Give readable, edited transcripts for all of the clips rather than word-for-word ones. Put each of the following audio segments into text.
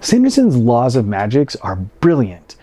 Sanderson's laws of magic are brilliant.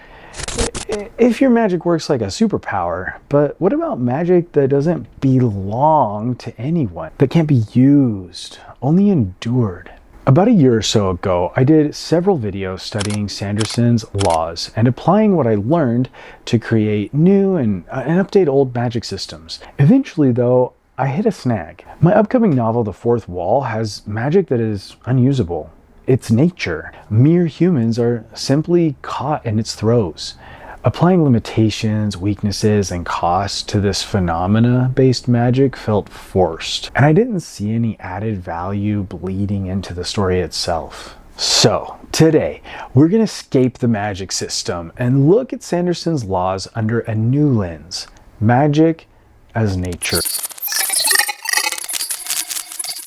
If your magic works like a superpower, but what about magic that doesn't belong to anyone, that can't be used, only endured? About a year or so ago, I did several videos studying Sanderson's laws and applying what I learned to create new and update old magic systems. Eventually, though, I hit a snag. My upcoming novel, The Fourth Wall, has magic that is unusable. It's nature. Mere humans are simply caught in its throes. Applying limitations, weaknesses, and costs to this phenomena-based magic felt forced, and I didn't see any added value bleeding into the story itself. So, today, we're going to escape the magic system and look at Sanderson's laws under a new lens: magic as nature.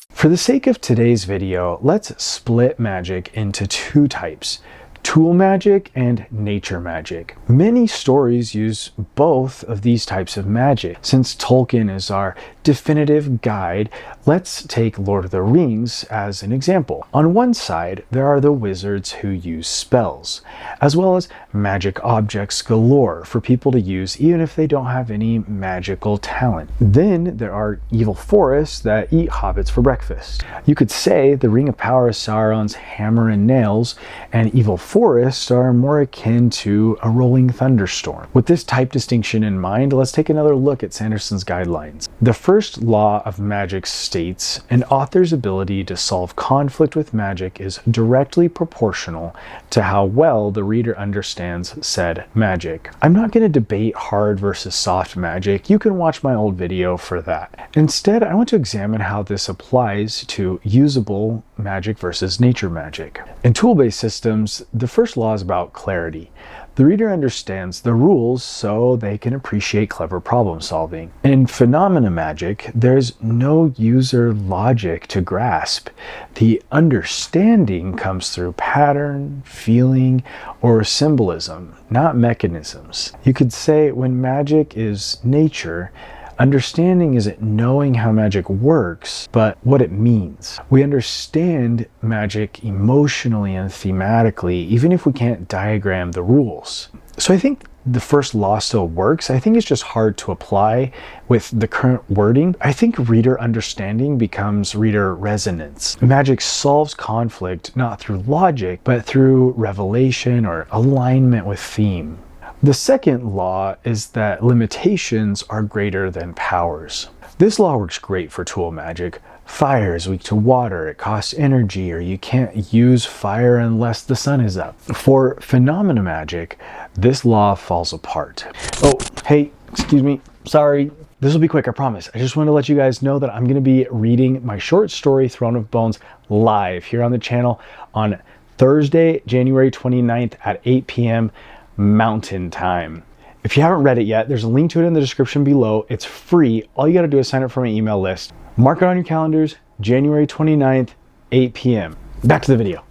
For the sake of today's video, let's split magic into two types: tool magic and nature magic. Many stories use both of these types of magic. Since Tolkien is our definitive guide, let's take Lord of the Rings as an example. On one side, there are the wizards who use spells, as well as magic objects galore for people to use even if they don't have any magical talent. Then there are evil forests that eat hobbits for breakfast. You could say the Ring of Power is Sauron's hammer and nails, and evil forests are more akin to a rolling thunderstorm. With this type distinction in mind, let's take another look at Sanderson's guidelines. The first law of magic states an author's ability to solve conflict with magic is directly proportional to how well the reader understands said magic. I'm not going to debate hard versus soft magic. You can watch my old video for that. Instead, I want to examine how this applies to usable magic versus nature magic. In tool-based systems, the first law is about clarity. The reader understands the rules so they can appreciate clever problem solving. In phenomena magic, there's no user logic to grasp. The understanding comes through pattern, feeling, or symbolism, not mechanisms. You could say when magic is nature, understanding isn't knowing how magic works, but what it means. We understand magic emotionally and thematically, even if we can't diagram the rules. So I think the first law still works. I think it's just hard to apply with the current wording. I think reader understanding becomes reader resonance. Magic solves conflict not through logic, but through revelation or alignment with theme. The second law is that limitations are greater than powers. This law works great for tool magic. Fire is weak to water, it costs energy, or you can't use fire unless the sun is up. For phenomena magic, this law falls apart. Oh, hey, excuse me, sorry. This will be quick, I promise. I just want to let you guys know that I'm going to be reading my short story, Throne of Bones, live here on the channel on Thursday, January 29th at 8 p.m. Mountain Time. If you haven't read it yet, there's a link to it in the description below. It's free. All you got to do is sign up for my email list. Mark it on your calendars, January 29th, 8 p.m. Back to the video.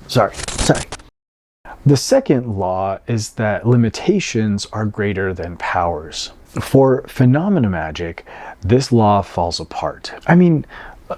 Sorry. The second law is that limitations are greater than powers. For phenomena magic, this law falls apart. I mean,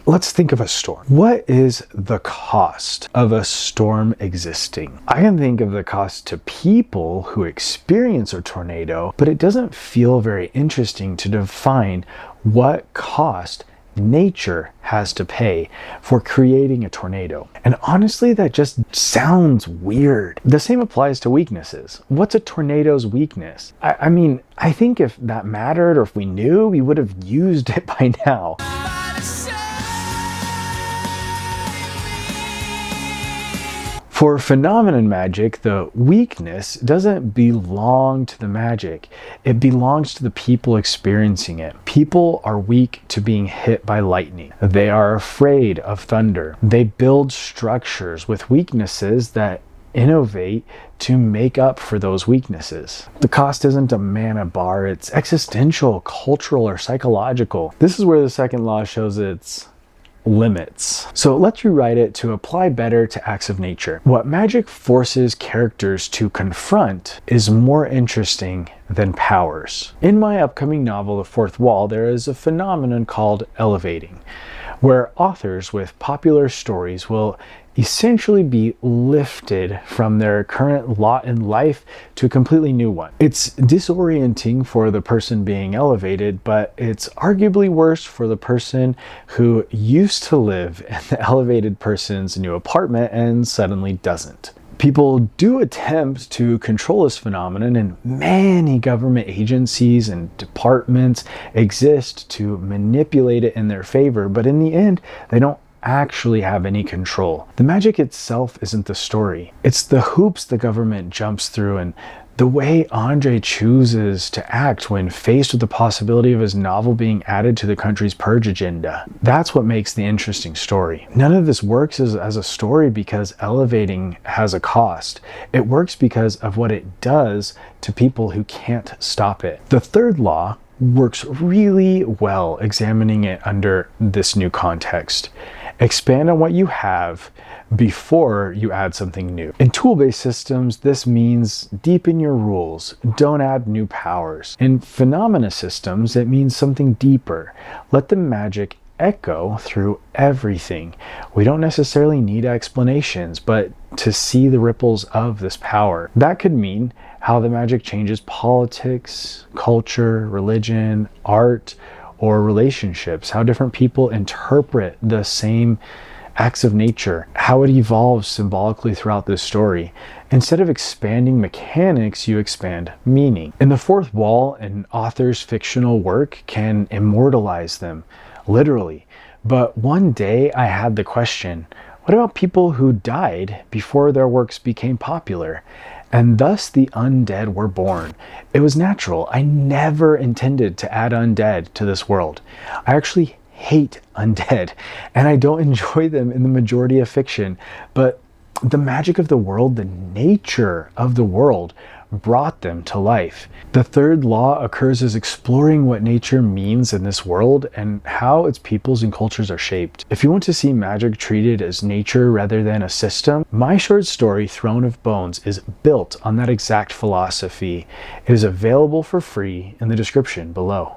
let's think of a storm. What is the cost of a storm existing? I can think of the cost to people who experience a tornado, but it doesn't feel very interesting to define what cost nature has to pay for creating a tornado. And honestly, that just sounds weird. The same applies to weaknesses. What's a tornado's weakness? I mean, I think if that mattered or if we knew, we would have used it by now. For phenomenon magic, the weakness doesn't belong to the magic. It belongs to the people experiencing it. People are weak to being hit by lightning. They are afraid of thunder. They build structures with weaknesses that innovate to make up for those weaknesses. The cost isn't a mana bar, it's existential, cultural, or psychological. This is where the second law shows its limits. So let's rewrite it to apply better to acts of nature. What magic forces characters to confront is more interesting than powers. In my upcoming novel, The Fourth Wall, there is a phenomenon called elevating, where authors with popular stories will essentially be lifted from their current lot in life to a completely new one. It's disorienting for the person being elevated, but it's arguably worse for the person who used to live in the elevated person's new apartment and suddenly doesn't. People do attempt to control this phenomenon, and many government agencies and departments exist to manipulate it in their favor, but in the end, they don't actually have any control. The magic itself isn't the story. It's the hoops the government jumps through and the way Andre chooses to act when faced with the possibility of his novel being added to the country's purge agenda. That's what makes the interesting story. None of this works as a story because elevating has a cost. It works because of what it does to people who can't stop it. The third law works really well examining it under this new context. Expand on what you have before you add something new. In tool-based systems, this means deepen your rules, don't add new powers. In phenomena systems, it means something deeper. Let the magic echo through everything. We don't necessarily need explanations, but to see the ripples of this power. That could mean how the magic changes politics, culture, religion, art, or relationships, how different people interpret the same acts of nature, how it evolves symbolically throughout this story. Instead of expanding mechanics, you expand meaning. In the fourth wall, an author's fictional work can immortalize them, literally. But one day I had the question, what about people who died before their works became popular? And thus the undead were born. It was natural. I never intended to add undead to this world. I actually hate undead, and I don't enjoy them in the majority of fiction, but the magic of the world, the nature of the world, brought them to life. The third law occurs as exploring what nature means in this world and how its peoples and cultures are shaped. If you want to see magic treated as nature rather than a system, my short story, Throne of Bones, is built on that exact philosophy. It is available for free in the description below.